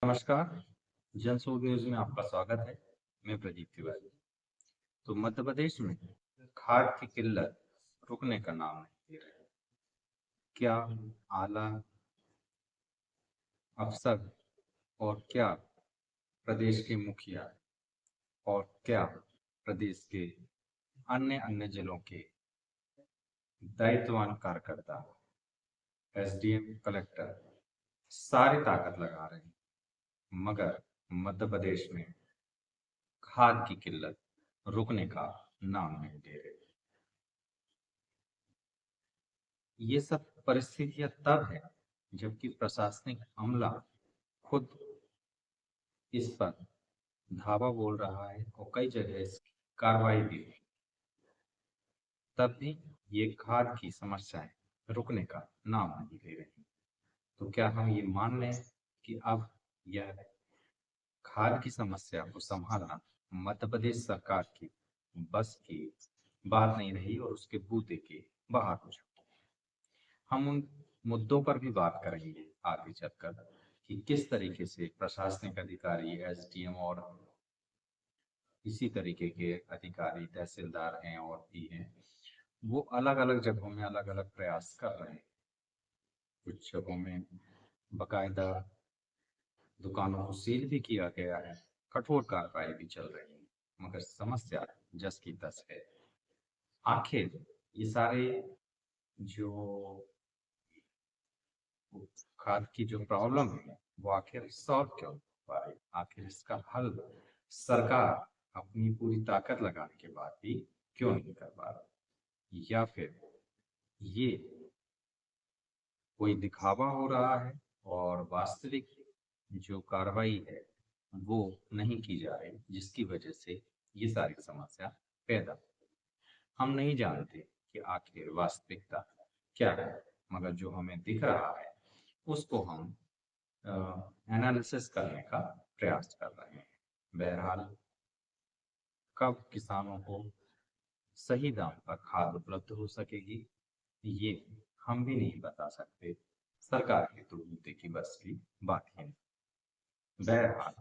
नमस्कार। जनसुख न्यूज में आपका स्वागत है। मैं प्रदीप तिवारी। तो मध्य प्रदेश में खाद की किल्लत रुकने का नाम नहीं ले रही। क्या आला अफसर और क्या प्रदेश के मुखिया और क्या प्रदेश के अन्य अन्य जिलों के दायित्ववान कार्यकर्ता, एसडीएम, कलेक्टर सारी ताकत लगा रहे हैं, मगर मध्य प्रदेश में खाद की किल्लत रुकने का नाम नहीं ले रही। ये सब परिस्थितियां तब है जबकि प्रशासनिक अमला खुद इस पर धावा बोल रहा है और कई जगह इसकी कार्रवाई भी हुई। तब भी ये खाद की समस्याएं रुकने का नाम नहीं ले रही। तो क्या हम ये मान लें कि अब यह खाद की समस्या को संभालना मध्य प्रदेश सरकार की बस की बात नहीं रही और उसके बूते के बाहर हो चुकी। हम उन मुद्दों पर भी बात करेंगे आगे चलकर कि किस तरीके से प्रशासनिक अधिकारी, एसडीएम और इसी तरीके के अधिकारी, तहसीलदार हैं और भी हैं, वो अलग अलग जगहों में अलग अलग प्रयास कर रहे हैं। कुछ जगहों में बकायदा दुकानों को सील भी किया गया है, कठोर कार्रवाई भी चल रही है, मगर समस्या जस की तस है। आखिर ये सारे जो खाद की जो प्रॉब्लम है वो आखिर सॉल्व क्यों नहीं हो पा रही? आखिर इसका हल सरकार अपनी पूरी ताकत लगाने के बाद भी क्यों नहीं कर पा रही? या फिर ये कोई दिखावा हो रहा है और वास्तविक जो कार्रवाई है वो नहीं की जा रही, जिसकी वजह से ये सारी समस्या पैदा। हम नहीं जानते कि आखिर वास्तविकता क्या है, मगर जो हमें दिख रहा है उसको हम एनालिसिस करने का प्रयास कर रहे हैं। बहरहाल कब किसानों को सही दाम पर खाद उपलब्ध हो सकेगी, ये हम भी नहीं बता सकते। सरकार की तो बूते की बस की बात ही नहीं। बहरहाल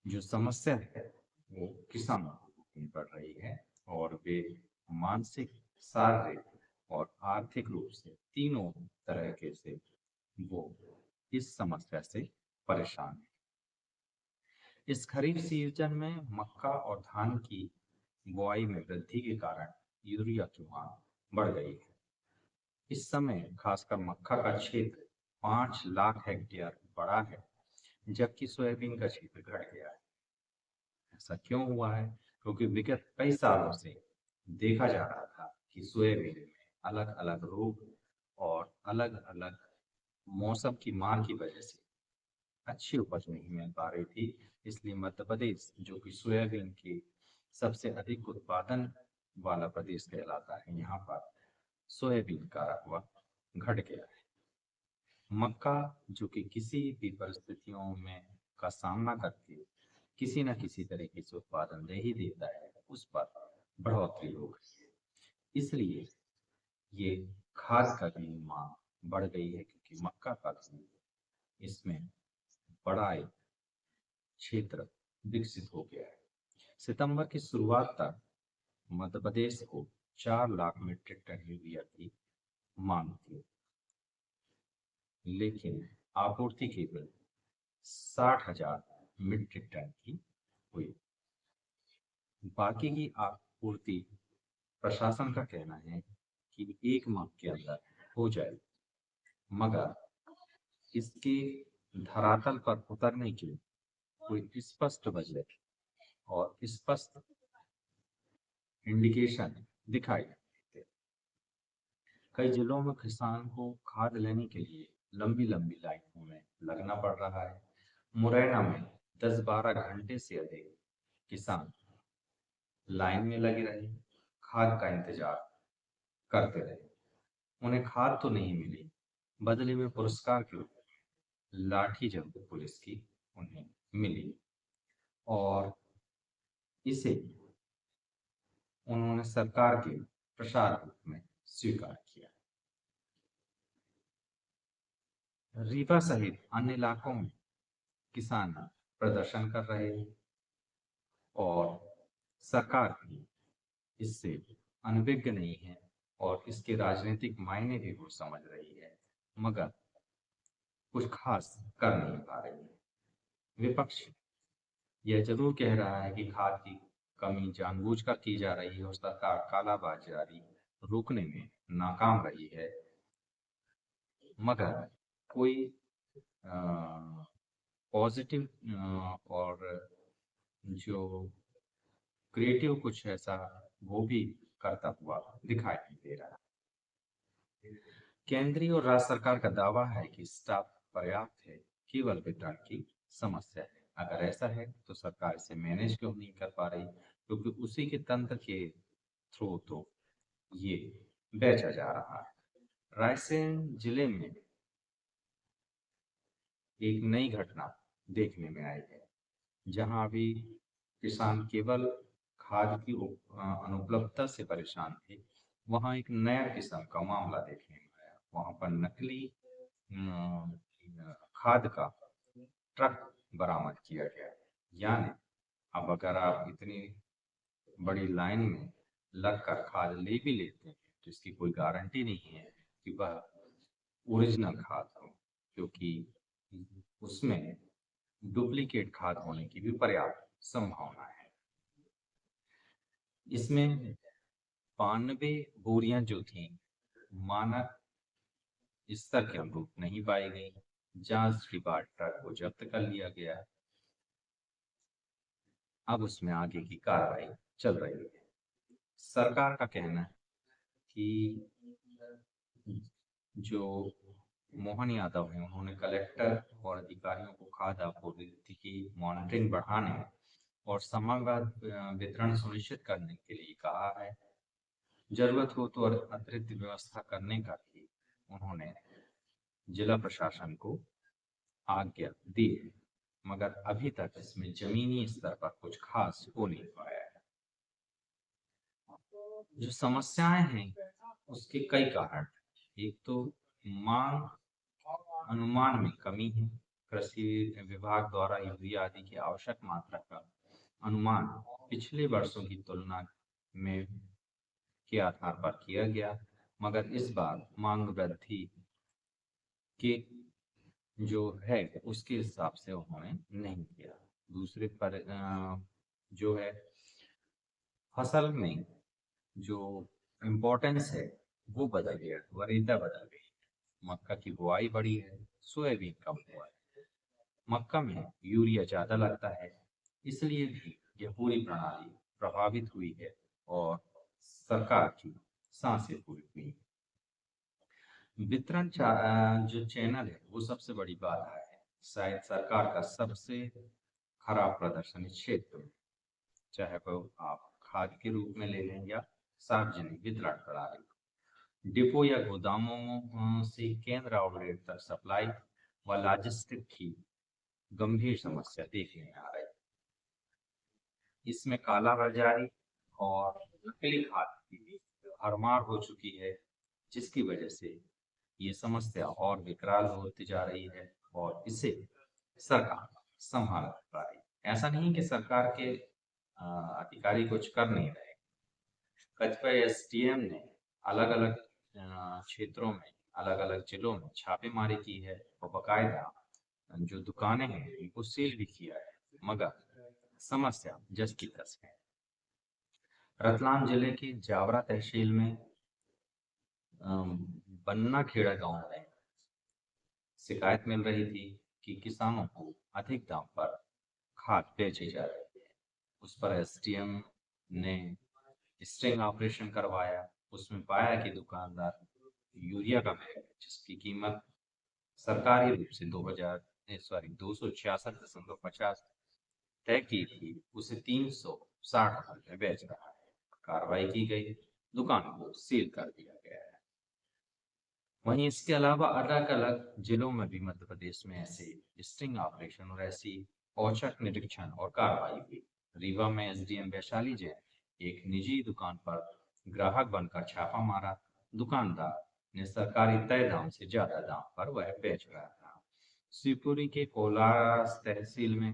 जो समस्या है वो किसानों को भुगतनी पड़ रही है और वे मानसिक, शारीरिक और आर्थिक रूप से तीनों तरह के से वो इस समस्या से परेशान है। इस खरीफ सीजन में मक्का और धान की बुआई में वृद्धि के कारण यूरिया की मांग बढ़ गई है। इस समय खासकर मक्का का क्षेत्र 5 लाख हेक्टेयर बड़ा है, जबकि सोयाबीन का क्षेत्र घट गया है। ऐसा क्यों हुआ है? क्योंकि विगत कई सालों से देखा जा रहा था कि सोयाबीन में अलग अलग रोग और अलग अलग मौसम की मार की वजह से अच्छी उपज नहीं मिल पा रही थी। इसलिए मध्य प्रदेश, जो कि सोयाबीन की सबसे अधिक उत्पादन वाला प्रदेश कहलाता है, यहाँ पर सोयाबीन का रकबा घट गया है। मक्का, जो कि किसी भी परिस्थितियों में का सामना करके किसी न किसी तरीके से उत्पादन दे ही देता है, उस पर बढ़ोतरी हो गई है। इसलिए ये खाद का भी मांग बढ़ गई है, क्योंकि मक्का का भी इसमें बड़ा एक क्षेत्र विकसित हो गया है। सितंबर की शुरुआत तक मध्य प्रदेश को 4 लाख मीट्रिक टन यूरिया की मांग थी, लेकिन आपूर्ति केवल 60,000 मीट्रिक टन की हुई। बाकी की आपूर्ति प्रशासन का कहना है कि 1 माह के अंदर हो जाए, मगर इसके धरातल पर उतरने के कोई स्पष्ट बजट और स्पष्ट इंडिकेशन दिखाई नहीं देते। कई जिलों में किसान को खाद लेने के लिए लंबी लंबी लाइनों में लगना पड़ रहा है। मुरैना में 10-12 घंटे से अधिक किसान लाइन में लगे रहे, खाद का इंतजार करते रहे। उन्हें खाद तो नहीं मिली, बदले में पुरस्कार के रूप में लाठी जब्त पुलिस की उन्हें मिली और इसे उन्होंने सरकार के प्रसार रूप में स्वीकार किया। रीवा सहित अन्य इलाकों में किसान प्रदर्शन कर रहे हैं और सरकार भी इससे अनभिज्ञ नहीं है और इसके राजनीतिक मायने भी वो समझ रही है, मगर कुछ खास कर नहीं पा रही है। विपक्ष यह जरूर कह रहा है कि खाद की कमी जानबूझकर की जा रही है और सरकार कालाबाजारी रोकने में नाकाम रही है, मगर कोई पॉजिटिव और जो क्रिएटिव कुछ ऐसा वो भी करता हुआ दिखाई नहीं दे रहा। केंद्रीय और राज्य सरकार का दावा है कि स्टाफ पर्याप्त है, केवल वितरण की समस्या है। अगर ऐसा है तो सरकार इसे मैनेज क्यों नहीं कर पा रही, क्योंकि उसी के तंत्र के थ्रू तो ये बेचा जा रहा है। रायसेन जिले में एक नई घटना देखने में आई है, जहां अभी किसान केवल खाद की अनुपलब्धता से परेशान थे, वहां एक नया किस्म का मामला देखने में आया। वहां पर नकली खाद का ट्रक बरामद किया गया। यानी अब अगर आप इतनी बड़ी लाइन में लगकर खाद ले भी लेते हैं तो इसकी कोई गारंटी नहीं है कि वह ओरिजिनल खाद हो, क्योंकि उसमें डुप्लीकेट खाद होने की भी पर्याप्त संभावना है। इसमें 92 बोरियां जो थी मानक स्तर के अनुरूप नहीं पाई गई। जांच के बाद ट्रक को जब्त कर लिया गया। अब उसमें आगे की कार्रवाई चल रही है। सरकार का कहना है कि जो मोहन यादव हैं उन्होंने कलेक्टर और अधिकारियों को खाद आपूर्ति की मॉनिटरिंग बढ़ाने और समग्र वितरण सुनिश्चित करने के लिए कहा है। जरूरत हो तो अतिरिक्त व्यवस्था करने का भी उन्होंने जिला प्रशासन को आज्ञा दी है, मगर अभी तक इसमें जमीनी स्तर पर कुछ खास हो नहीं पाया है। जो समस्याएं हैं उसके कई कारण। एक तो मांग अनुमान में कमी है। कृषि विभाग द्वारा यूरिया आदि की आवश्यक मात्रा का अनुमान पिछले वर्षों की तुलना में के आधार पर किया गया, मगर इस बार मांग वृद्धि के जो है उसके हिसाब से उन्होंने नहीं किया। दूसरे पर जो है फसल में जो इम्पोर्टेंस है वो बदल गया, वरीयता बदल गई। मक्का की बुआई बढ़ी है, सोयाबीन कम हुआ है। मक्का में यूरिया ज्यादा लगता है, इसलिए भी यह पूरी प्रणाली प्रभावित हुई है और सरकार की सांसें पूरी हुई। वितरण जो चैनल है वो सबसे बड़ी बाधा है। शायद सरकार का सबसे खराब प्रदर्शन इस क्षेत्र में, चाहे वो आप खाद के रूप में ले लें या सार्वजनिक वितरण प्रणाली। डिपो या गोदामों से केंद्र आउटलेट तक सप्लाई व लॉजिस्टिक की गंभीर समस्या देखने में आ रही है। इसमें कालाबाजारी और नकली खाद की भरमार हो चुकी है, जिसकी वजह से ये समस्या और विकराल होती जा रही है और इसे सरकार संभाल नहीं पा रही। ऐसा नहीं कि सरकार के अधिकारी कुछ कर नहीं रहे। कतिपय एसडीएम ने अलग अलग क्षेत्रों में अलग अलग जिलों में छापेमारी की है और बकायदा जो दुकानें हैं उनको सील भी किया है, मगर समस्या जस की तस है। रतलाम जिले के जावरा तहसील में बन्ना खेड़ा गांव में शिकायत मिल रही थी कि किसानों को अधिक दाम पर खाद बेची जा रही है। उस पर एसडीएम ने स्टिंग ऑपरेशन करवाया। उसमें पाया कि दुकानदार यूरिया का बैग जिसकी कीमत सरकारी रूप से 266.50 तय की थी, उसे 360 में बेच रहा है। कार्रवाई की गई, दुकान को सील कर दिया गया है। वहीं इसके अलावा अलग अलग जिलों में भी मध्य प्रदेश में ऐसे स्टिंग ऑपरेशन और ऐसी औचक निरीक्षण और कार्रवाई हुई। रीवा में एसडीएम वैशाली जैन एक निजी दुकान पर ग्राहक बनकर छापा मारा। दुकानदार ने सरकारी तय दाम से ज्यादा दाम पर वह बेच रहा था। शिवपुरी के कोलारस तहसील में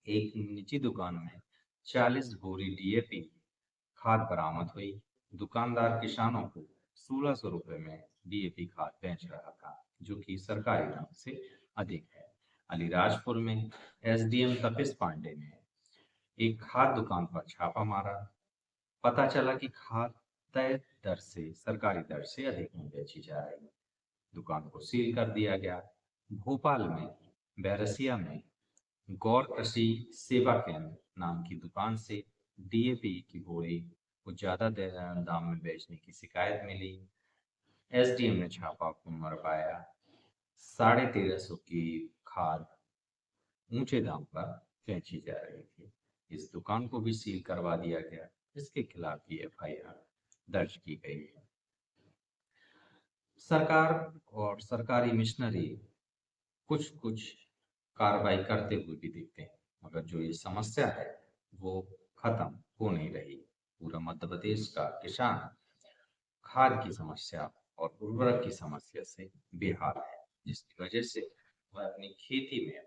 एक निजी दुकान में 40 बोरी डीएपी खाद बरामद हुई। दुकानदार किसानों को 1600 रुपए में डीएपी खाद बेच रहा था, जो कि सरकारी दाम से अधिक है। अलीराजपुर में एसडीएम तपिस पांडे ने एक खाद दुकान पर छापा मारा। पता चला कि खाद तय दर से सरकारी दर से अधिक में बेची जा रही है। दुकान को सील कर दिया गया। भोपाल में बैरसिया में गौर कृषि सेवा केंद्र नाम की दुकान से डीएपी की बोरी को ज्यादा दाम में बेचने की शिकायत मिली। एसडीएम ने छापा मरवाया। 1350 की खाद ऊंचे दाम पर बेची जा रही थी। इस दुकान को भी सील करवा दिया गया, जिसके खिलाफ भी एफआईआर दर्ज की गई है। सरकार और सरकारी मिशनरी कुछ कुछ कार्रवाई करते हुए भी दिखते हैं, मगर जो ये समस्या है वो खत्म हो नहीं रही। पूरा मध्य प्रदेश का किसान खाद की समस्या और उर्वरक की समस्या से बेहाल है, जिसकी वजह से वह अपनी खेती में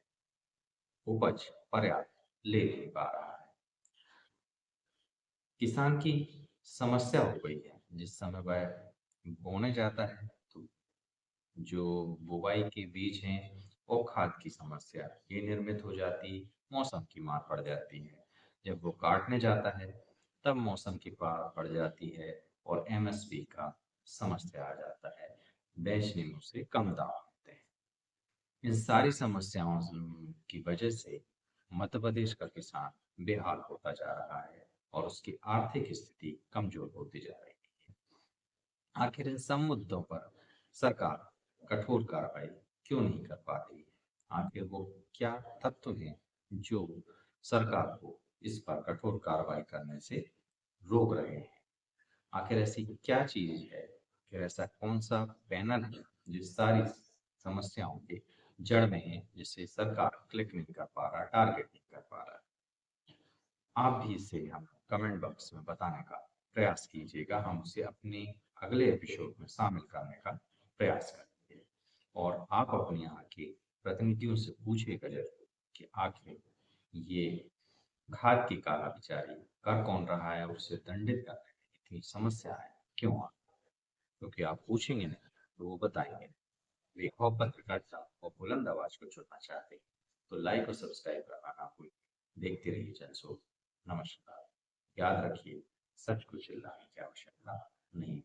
उपज पर्याप्त ले नहीं पा रहा है। किसान की समस्या हो गई है, जिस समय वह बोने जाता है तो जो बुवाई के बीज हैं और खाद की समस्या ये निर्मित हो जाती, मौसम की मार पड़ जाती है। जब वो काटने जाता है तब मौसम की मार पड़ जाती है और एमएसपी का समस्या आ जाता है, बेचने में उसे कम दाम मिलते हैं। इन सारी समस्याओं की वजह से मध्य प्रदेश का किसान बेहाल होता जा रहा है और उसकी आर्थिक स्थिति कमजोर होती जा रही है। आखिर इन सब मुद्दों पर सरकार कठोर कार्रवाई क्यों नहीं कर पा रही है? आखिर वो क्या तत्व हैं जो सरकार को इस पर कठोर कार्रवाई करने से रोक रहे हैं? आखिर ऐसी क्या चीज है, आखिर ऐसा कौन सा पैनल है जो सारी समस्याओं के जड़ में है, जिससे सरकार क्लिक नहीं कर पा रहा, टारगेट नहीं कर पा रहा? आप भी इसे हम कमेंट बॉक्स में बताने का प्रयास कीजिएगा। हम उसे अपने अगले एपिसोड में शामिल करने का प्रयास करेंगे। और आप अपने यहाँ के प्रतिनिधियों से पूछिएगा जरूर कि आखिर ये खाद की कालाबाजारी कर कौन रहा है, उससे दंडित करने में इतनी समस्याएं क्यों आ? क्योंकि आप पूछेंगे नहीं तो वो बताएंगे। वे और पत्रकारिता और बुलंद आवाज को चुनना चाहते हैं तो लाइक और सब्सक्राइब करना ना भूलें। देखते रहिए जनसो। नमस्कार। याद रखिए, सच को चिल्लाने की आवश्यकता नहीं।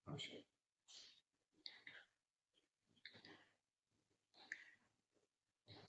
नमस्कार।